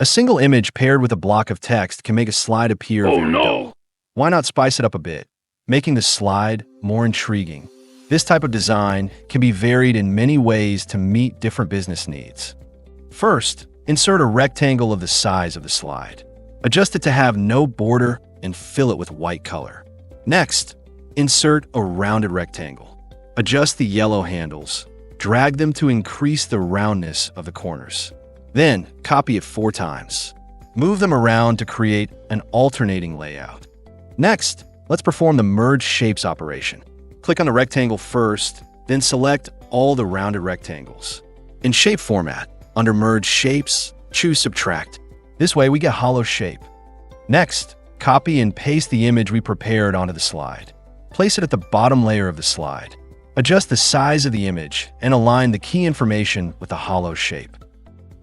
A single image paired with a block of text can make a slide appear very dull. Why not spice it up a bit, making the slide more intriguing? This type of design can be varied in many ways to meet different business needs. First, insert a rectangle of the size of the slide. Adjust it to have no border and fill it with white color. Next, insert a rounded rectangle. Adjust the yellow handles. Drag them to increase the roundness of the corners. Then, copy it 4 times. Move them around to create an alternating layout. Next, let's perform the merge shapes operation. Click on the rectangle first, then select all the rounded rectangles. In shape format, under merge shapes, choose subtract. This way we get hollow shape. Next, copy and paste the image we prepared onto the slide. Place it at the bottom layer of the slide. Adjust the size of the image and align the key information with the hollow shape.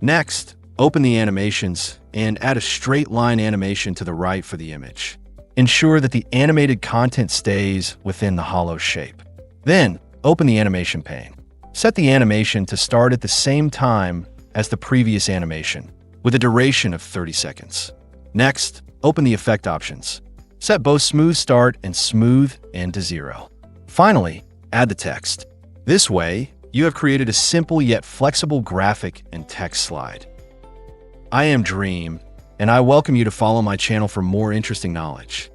Next, open the animations and add a straight line animation to the right for the image. Ensure that the animated content stays within the hollow shape. Then, open the animation pane. Set the animation to start at the same time as the previous animation, with a duration of 30 seconds. Next, open the effect options. Set both smooth start and smooth end to 0. Finally, add the text. This way, you have created a simple yet flexible graphic and text slide. I am Dream, and I welcome you to follow my channel for more interesting knowledge.